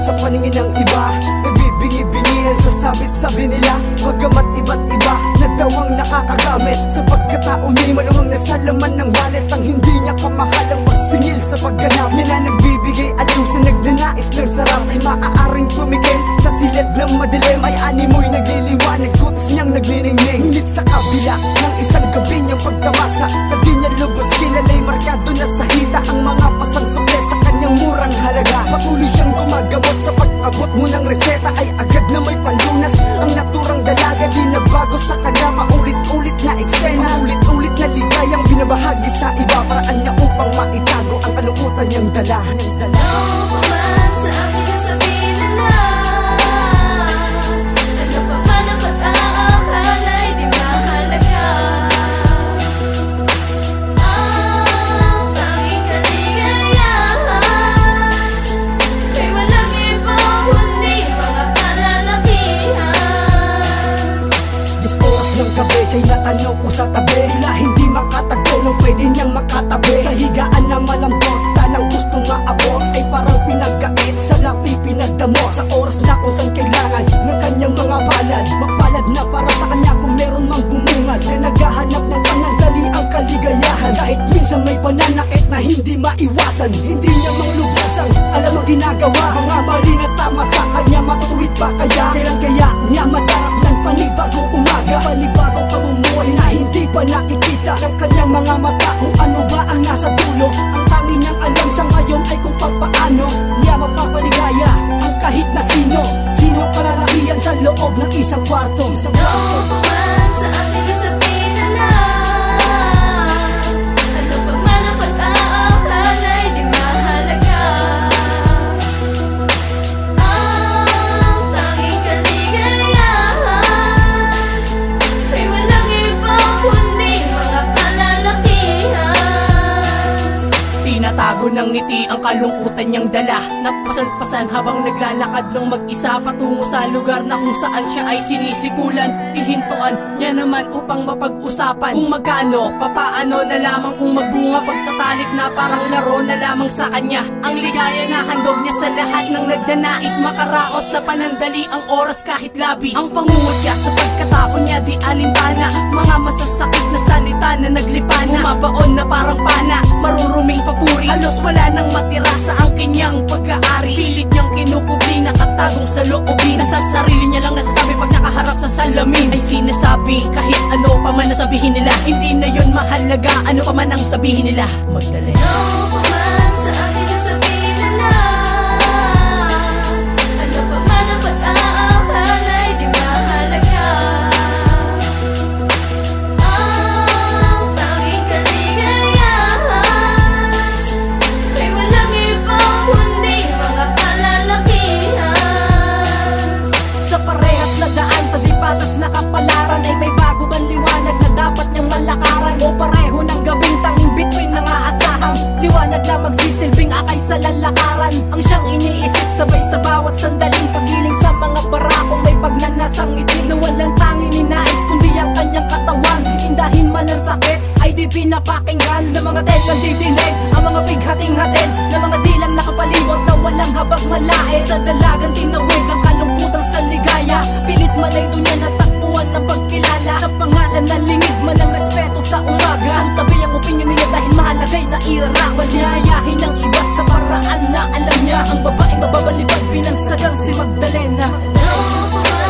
sa paningin ng iba. Nagbibingi-bingihan sa sabi-sabi nila, bagamat iba't iba na daw ang nakakagamit. Sa pagkatao niya'y maluwang nasa laman ng wallet. Ang hindi niya kamahal ang pagsingil sa pagganap niya na nagbibigay aliw sa nagnanais ng sarap. Ay maaaring tumikim sa silid ng madilim, ay animoy nagliliwanag, kutos niyang nagniningning. Ngunit sa kabila ng isang gabi niyang pagtamasa, sa di niya lubos kilalay, markado na sa hita ang mga pasang sukle sa kanyang murang halaga. Patuloy siyang gumagamot, sa pag-abot mo ng reseta ay agad na may panlunas. Ang naturang dalaga di nagbago sa kanya, paulit-ulit na eksena, paulit-ulit na ligayang binabahagi sa iba. Paraan niya upang maitago ang kalungkutan niyang dala. Sa akin sabihin na ano pa man ang pag-aakala ay di mahalaga. Ang tanging kaligayahan ay walang iba kundi mga kalalakihan. 10 oras ng gabi, siya'y natanong ko sa tabi, na hindi makatagpo nung pwede niyang makatabi. Sa higaan na malambot, talang gusto maabot, ay parang pinagkait sa lapi pinagdamot. Sa oras na kung saan kailangan ng kanyang mga palad, mapalad na para sa kanya kung meron mang bumungad, na naghahanap ng panandali ang kaligayahan. Kahit minsan may pananakit na hindi maiwasan, hindi niya manglubusan alam ang ginagawa. Mga mali na tama sa kanya, matutuwid ba kaya? Kailan kaya niya madarat ng panibagong umaga, panibagong pamumuhay na hindi pa nakikita ng kanyang mga mata, kung ano ba ang nasa dulo. Ang tanging niyang alam sa ngayon ay kung paano niya mapapaligaya ang kahit na sino. Sino ang kalalakihan sa loob ng isang kwarto? Sa akin sabihin na ano pa man ang pag-aakala ay di mahalaga. Ang tanging kaligayahan ay walang iba kundi mga kalalakihan. Tinatago ng ngiti ang kalungkutan niyang dala, napasan-pasan habang naglalakad ng mag-isa patungo sa lugar na kung saan siya ay sinisipulan. Ihintuan niya naman upang mapag-usapan kung magkano, papaano na lamang kung magbunga pagtatalik na parang laro na lamang sa kanya. Ang ligaya na handog niya sa lahat ng nagnanais makaraos sa panandali ang oras kahit labis. Ang pangungod niya sa pagkatao niya di alintana, mga masasakit na salita na naglipana, bumabaon na parang pana, maruruming papuri, halos wala nang matira sa ang kanyang pag-aari. Pilit niyang kinukubli, nakatagong sa loobin, nasa sarili niya lang nasasabi pag nakaharap sa salamin. Ay sinasabi kahit ano pa man nasabihin nila, hindi na yon mahalaga, ano pa man ang sabihin nila. Magdalena Ano pa man sa akin sabihin na ano pa man ang pag-aakala ay di mahalaga. Ang tanging kaligayahan ay walang iba kundi mga kalalakihan. sa parehas na daan, sa di patas na kapalaran, ay may bago bang liwanag na dapat niyang malakaran? O pareho ng gabing tanging bituin ng aasahang liwanag na magsisilbing akay sa lalakaran? Ang siyang iniisip sabay sa bawat sandaling pagiling sa mga barakong may pagnanasang ngiti, na walang tanging ninais kundi ang kanyang katawan. Indahin man ang sakit ay di pinapakinggan ng mga telang didilig, ang mga bighating-hatid na mga dilang nakapalibot na walang habag malae. Sa dalagang tinawid ang kalungkutan sa ligaya, pilit man ay doon niya natakbuhan ng pagkilala. Sa pangalan na lingid man ang respeto sa umaga, ang tabi ang opinyon nila dahil mahalagay na irarawan niya. Ayahin ng iba sa paraan na alam niya, ang babaeng mababalibag binansagang si Magdalena. Ano pa man